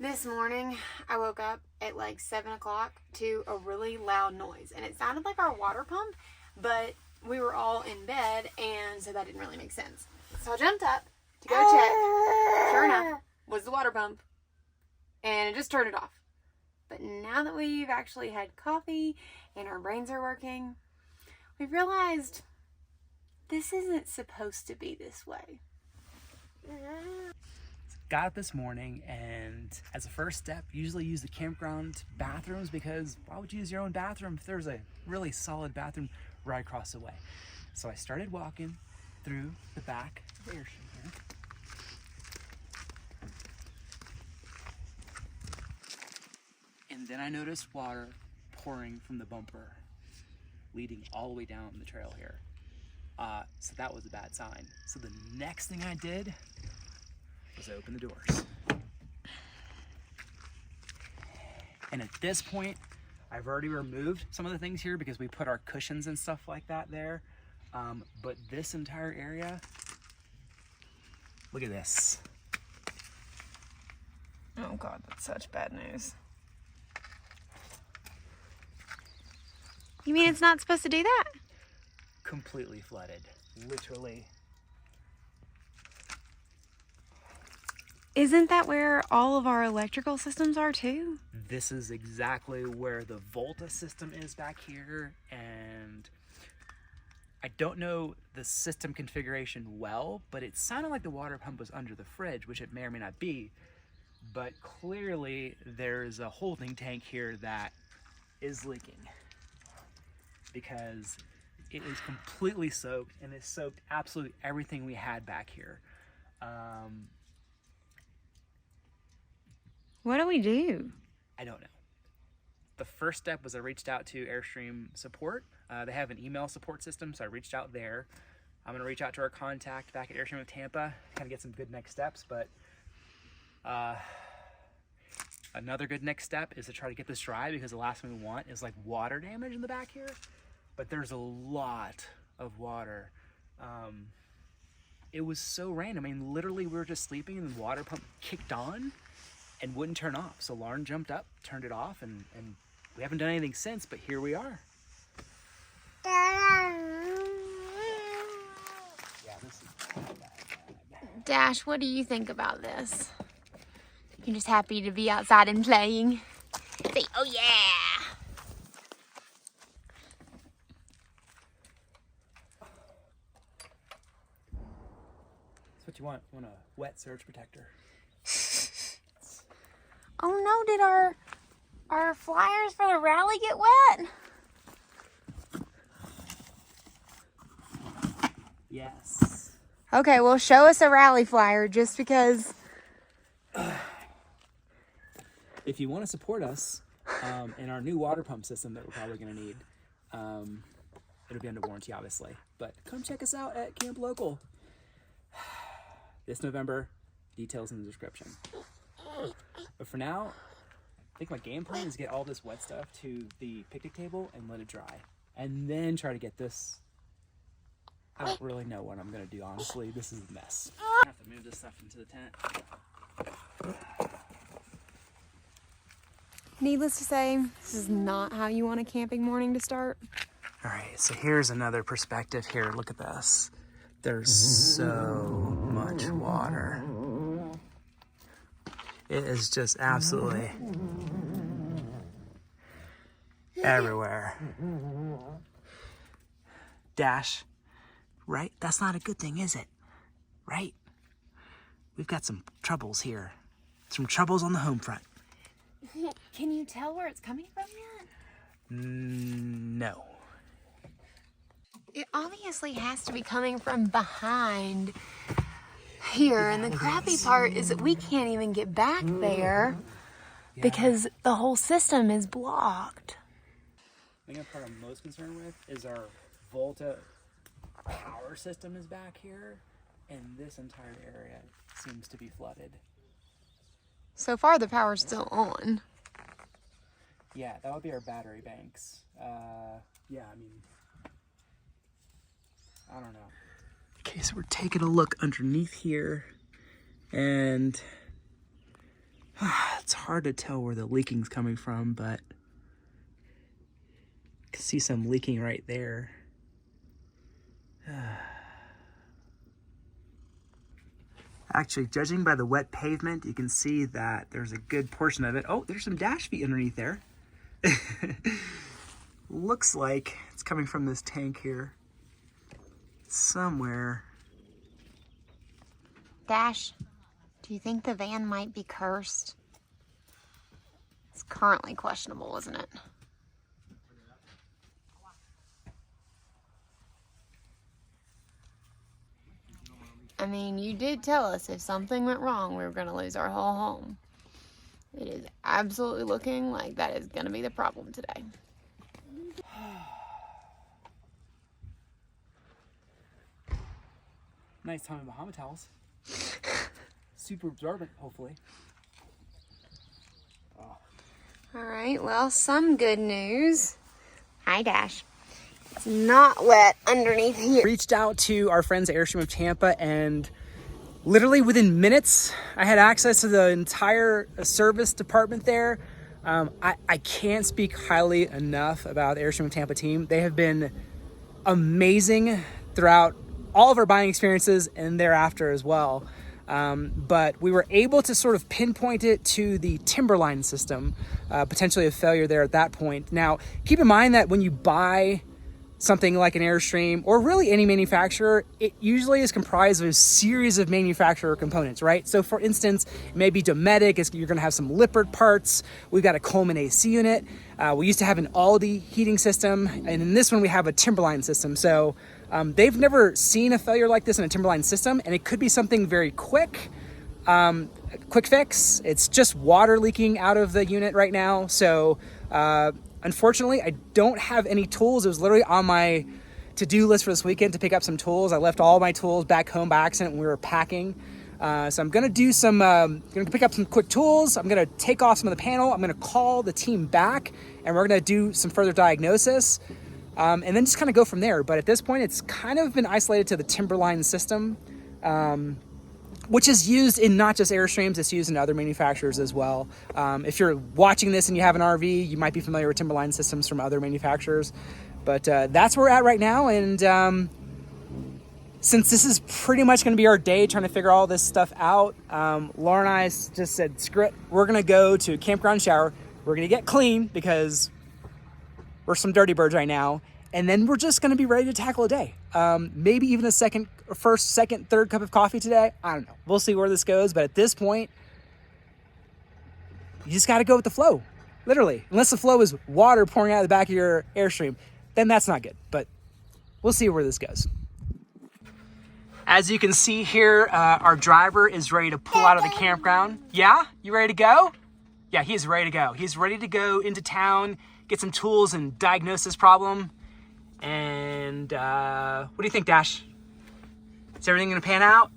This morning, I woke up at like 7 o'clock to a really loud noise, and it sounded like our water pump, but we were all in bed, and so that didn't really make sense. So I jumped up to go check. Sure enough, was the water pump, and it just turned it off. But now that we've actually had coffee and our brains are working, we've realized this isn't supposed to be this way. Got up this morning, and as a first step, usually use the campground bathrooms, because why would you use your own bathroom if there's a really solid bathroom right across the way? So I started walking through the back of the Airstream here. And then I noticed water pouring from the bumper, leading all the way down the trail here. So that was a bad sign. So the next thing I did was open the doors. And at this point, I've already removed some of the things here because we put our cushions and stuff like that there. But this entire area, look at this. Oh God, that's such bad news. You mean it's not supposed to do that? Completely flooded, literally. Isn't that where all of our electrical systems are too? This is exactly where the Volta system is back here, and I don't know the system configuration well, but it sounded like the water pump was under the fridge, which it may or may not be, but clearly there's a holding tank here that is leaking, because it is completely soaked, and it soaked absolutely everything we had back here. What do we do? I don't know. The first step was I reached out to Airstream support. They have an email support system, so I reached out there. I'm gonna reach out to our contact back at Airstream of Tampa, kind of get some good next steps, but another good next step is to try to get this dry, because the last thing we want is like water damage in the back here. But there's a lot of water. It was so random. I mean, literally we were just sleeping and the water pump kicked on and wouldn't turn off. So Lauren jumped up, turned it off, and we haven't done anything since, but here we are. Yeah, this is bad. Dash, what do you think about this? You're just happy to be outside and playing. Say, oh yeah! That's what you want. You want a wet surge protector. Oh no, did our flyers for the rally get wet? Yes. Okay, well, show us a rally flyer just because. If you want to support us in our new water pump system that we're probably going to need, it'll be under warranty, obviously. But come check us out at Camp Local this November. Details in the description. But for now, I think my game plan is get all this wet stuff to the picnic table and let it dry. And then try to get this. I don't really know what I'm going to do, honestly. This is a mess. I have to move this stuff into the tent. Needless to say, this is not how you want a camping morning to start. All right, so here's another perspective here. Look at this. There's so much water. It is just absolutely everywhere. Dash, right? That's not a good thing, is it? Right? We've got some troubles here. Some troubles on the home front. Can you tell where it's coming from yet? No. It obviously has to be coming from behind here, and the crappy part is that we can't even get back there because the whole system is blocked. The thing part I'm most concerned with is our Volta power system is back here, and this entire area seems to be flooded. So far, the power's still on. Yeah, that would be our battery banks. Yeah, I mean, I don't know. Okay, so we're taking a look underneath here, and It's hard to tell where the leaking's coming from, but I can see some leaking right there. Actually, judging by the wet pavement, you can see that there's a good portion of it. Oh, there's some dash feet underneath there. Looks like it's coming from this tank here somewhere. Dash, do you think the van might be cursed? It's currently questionable, isn't it? I mean, you did tell us if something went wrong, we were going to lose our whole home. It is absolutely looking like that is going to be the problem today. Nice time in Bahama towels. Super absorbent, hopefully. Oh. All right, well, some good news. Hi, Dash. It's not wet underneath here. Reached out to our friends at Airstream of Tampa, and literally within minutes, I had access to the entire service department there. I can't speak highly enough about the Airstream of Tampa team. They have been amazing throughout all of our buying experiences and thereafter as well. But we were able to sort of pinpoint it to the timberline system, potentially a failure there at that point. Now, keep in mind that when you buy something like an Airstream, or really any manufacturer, it usually is comprised of a series of manufacturer components, right? So for instance, it may be Dometic, you're gonna have some Lippert parts. We've got a Coleman AC unit. We used to have an Aldi heating system, and in this one we have a Timberline system. So they've never seen a failure like this in a Timberline system, and it could be something very quick. Quick fix. It's just water leaking out of the unit right now. So unfortunately, I don't have any tools. It was literally on my to-do list for this weekend to pick up some tools. I left all my tools back home by accident when we were packing. So I'm gonna do some, gonna pick up some quick tools. I'm gonna take off some of the panel. I'm gonna call the team back, and we're gonna do some further diagnosis, and then just kind of go from there. But at this point, it's kind of been isolated to the Timberline system, which is used in not just Airstreams, it's used in other manufacturers as well. If you're watching this and you have an RV, you might be familiar with Timberline systems from other manufacturers. But that's where we're at right now. And since this is pretty much gonna be our day trying to figure all this stuff out, Laura and I just said, screw it, we're gonna go to campground shower. We're gonna get clean because we're some dirty birds right now. And then we're just gonna be ready to tackle a day. Maybe even a first, second, third cup of coffee today. I don't know. We'll see where this goes. But at this point, you just got to go with the flow, literally. Unless the flow is water pouring out of the back of your Airstream, then that's not good. But we'll see where this goes. As you can see here, our driver is ready to pull out of the campground. Yeah? You ready to go? Yeah, he's ready to go. He's ready to go into town, get some tools and diagnose this problem. And what do you think, Dash? Is everything gonna pan out?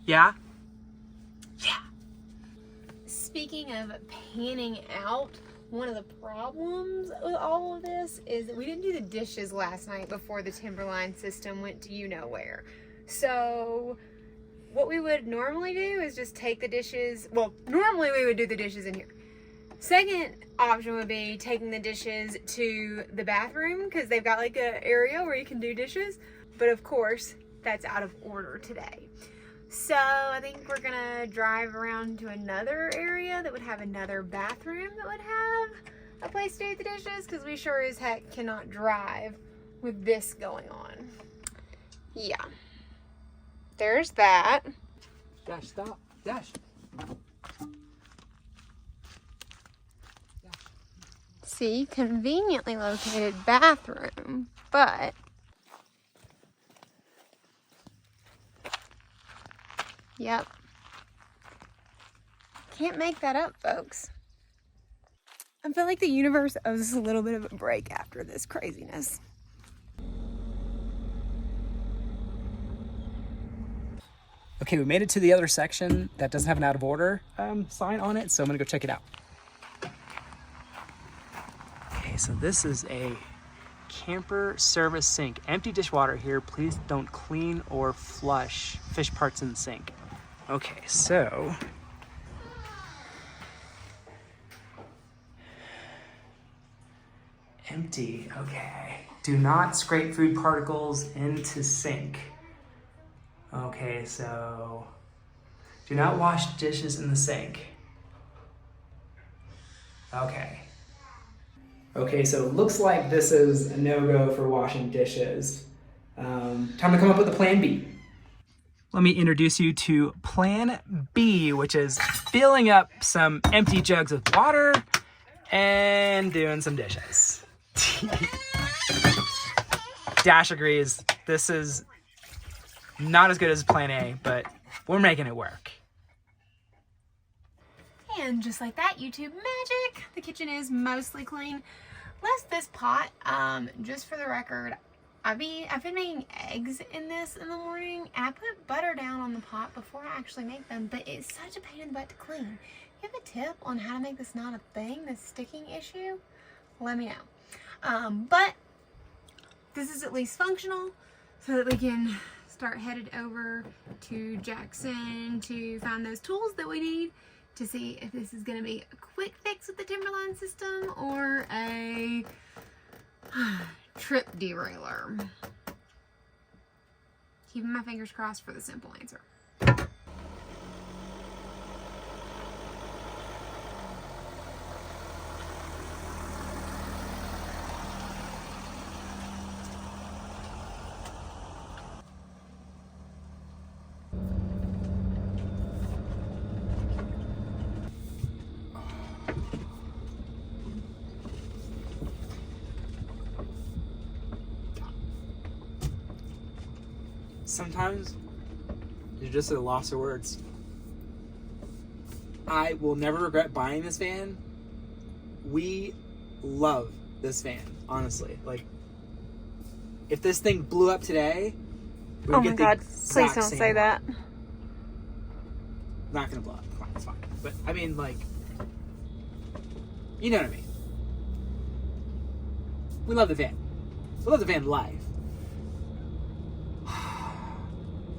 Yeah? Yeah. Speaking of panning out, one of the problems with all of this is that we didn't do the dishes last night before the Timberline system went to you-know-where. So what we would normally do is just take the dishes, well, normally we would do the dishes in here. Second option would be taking the dishes to the bathroom because they've got like an area where you can do dishes. But of course, that's out of order today. So I think we're gonna drive around to another area that would have another bathroom that would have a place to do the dishes because we sure as heck cannot drive with this going on. Yeah. There's that. Dash, stop. Dash. See, conveniently located bathroom, but yep. Can't make that up, folks. I feel like the universe owes us a little bit of a break after this craziness. Okay, we made it to the other section that doesn't have an out of order sign on it, so I'm gonna go check it out. Okay, so this is a camper service sink. Empty dishwater here. Please don't clean or flush fish parts in the sink. Okay, so Empty, okay. Do not scrape food particles into sink. Okay, so do not wash dishes in the sink. Okay. Okay, so it looks like this is a no-go for washing dishes. Time to come up with a plan B. Let me introduce you to plan B, which is filling up some empty jugs with water and doing some dishes. Dash agrees. This is not as good as plan A, but we're making it work. And just like that, YouTube magic, the kitchen is mostly clean. Less this pot, just for the record, I've been making eggs in this in the morning, and I put butter down on the pot before I actually make them, but it's such a pain in the butt to clean. If you have a tip on how to make this not a thing, this sticking issue, let me know. But this is at least functional, so that we can start headed over to Jackson to find those tools that we need to see if this is going to be a quick fix with the Timberline system or a trip derailer. Keeping my fingers crossed for the simple answer. Sometimes you're just at a loss of words. I will never regret buying this van. We love this van, honestly. Like, if this thing blew up today, we would Oh get my the God, exact please don't same say one. that. Not gonna blow up. Fine, it's fine. But I mean, like, you know what I mean. We love the van. We love the van life.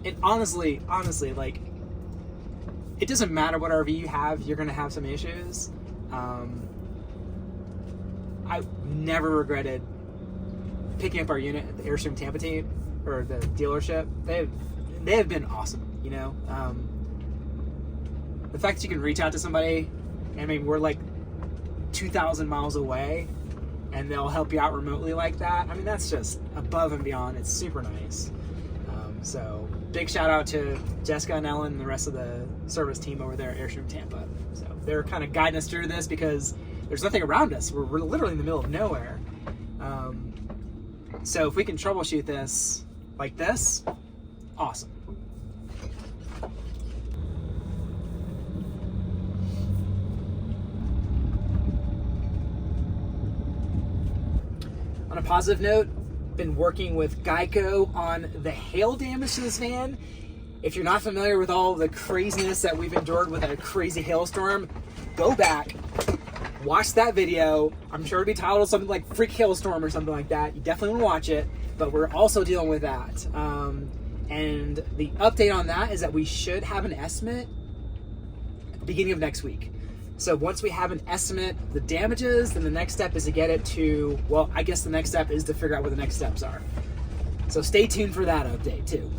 And honestly, like, it doesn't matter what RV you have, you're gonna have some issues. I never regretted picking up our unit at the Airstream Tampa team, or the dealership. They have been awesome, you know? The fact that you can reach out to somebody, I mean, we're like 2,000 miles away, and they'll help you out remotely like that. I mean, that's just above and beyond. It's super nice. So big shout out to Jessica and Ellen and the rest of the service team over there at Airstream Tampa. So they're kind of guiding us through this because there's nothing around us. We're literally in the middle of nowhere. So if we can troubleshoot this like this, awesome. On a positive note, been working with Geico on the hail damage to this van. If you're not familiar with all the craziness that we've endured with a crazy hailstorm, go back, watch that video. I'm sure it'll be titled something like Freak Hailstorm or something like that. You definitely want to watch it, but we're also dealing with that. And the update on that is that we should have an estimate at the beginning of next week. So once we have an estimate of the damages, then the next step is to get it to, well, I guess the next step is to figure out what the next steps are. So stay tuned for that update too.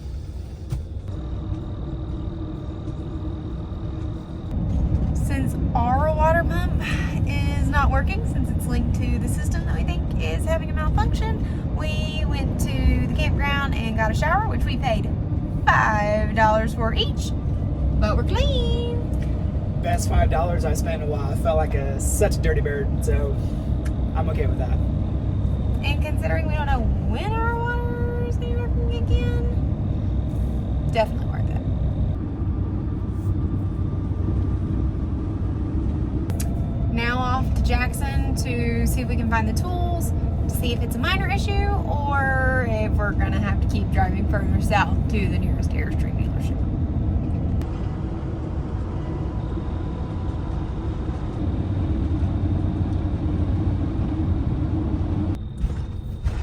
Since our water pump is not working, since it's linked to the system that we think is having a malfunction, we went to the campground and got a shower, which we paid $5 for each, but we're clean. Best $5 I spent in a while. I felt like such a dirty bird, so I'm okay with that. And considering we don't know when our water is going to work again, definitely worth it. Now off to Jackson to see if we can find the tools, to see if it's a minor issue or if we're going to have to keep driving further south to the nearest Airstream dealership.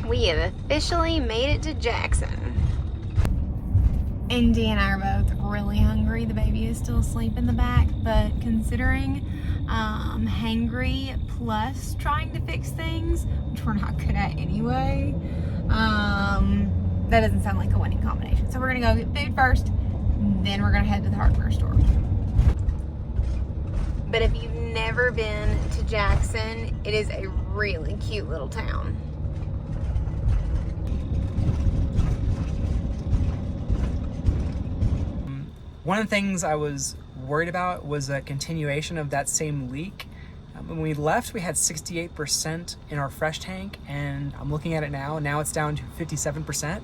We have officially made it to Jackson. Indy and I are both really hungry. hangry. The baby is still asleep in the back, but considering hangry plus trying to fix things, which we're not good at anyway, that doesn't sound like a winning combination. So we're gonna go get food first, then we're gonna head to the hardware store. But if you've never been to Jackson, it is a really cute little town. One of the things I was worried about was a continuation of that same leak. When we left, we had 68% in our fresh tank, and I'm looking at it now. Now it's down to 57%,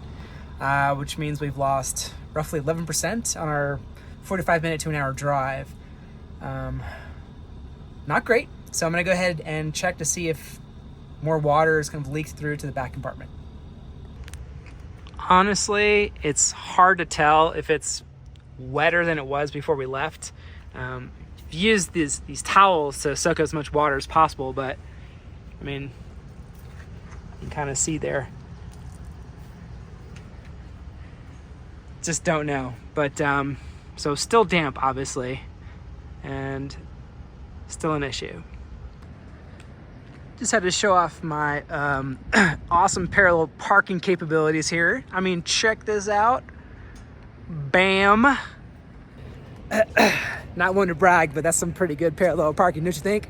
which means we've lost roughly 11% on our 45-minute to an hour drive. Not great. So I'm gonna go ahead and check to see if more water is kind of leaked through to the back compartment. Honestly, it's hard to tell if it's wetter than it was before we left. Use these towels to soak up as much water as possible, but I mean, you can kind of see there. Just don't know, but so still damp, obviously, and still an issue. Just had to show off my awesome parallel parking capabilities here. I mean, check this out. Bam. Not one to brag, but that's some pretty good parallel parking, don't you think?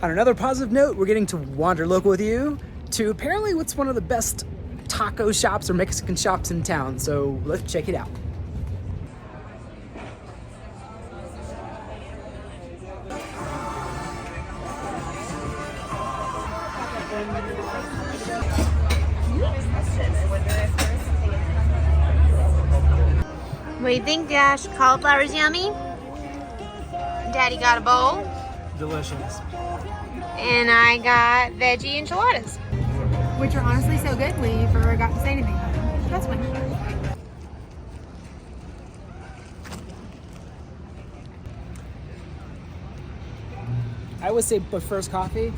On another positive note, we're getting to Wanderlocal with you to apparently what's one of the best taco shops or Mexican shops in town. So let's check it out. What do you think, Josh? Cauliflower's yummy. Daddy got a bowl. Delicious. And I got veggie enchiladas. Which are honestly so good we forgot to say anything about them. That's fine. I would say, but first coffee.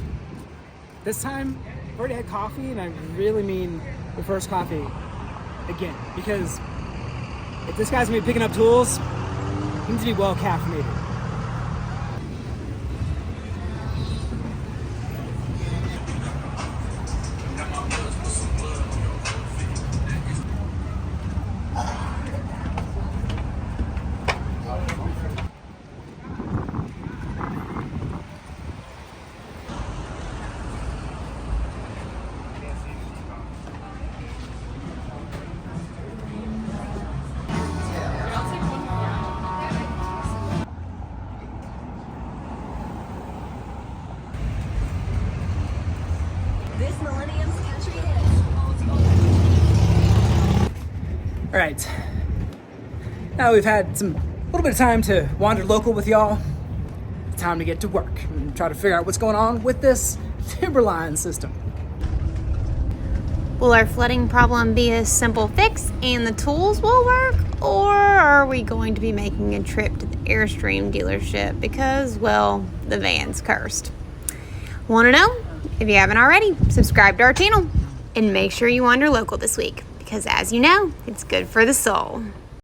This time, I've already had coffee, and I really mean the first coffee again, because if this guy's gonna be picking up tools, he needs to be well caffeinated. All right, now we've had a little bit of time to wander local with y'all. It's time to get to work and try to figure out what's going on with this timberline system. Will our flooding problem be a simple fix and the tools will work? Or are we going to be making a trip to the Airstream dealership because, well, the van's cursed? Want to know? If you haven't already, subscribe to our channel and make sure you wander local this week because, as you know, it's good for the soul.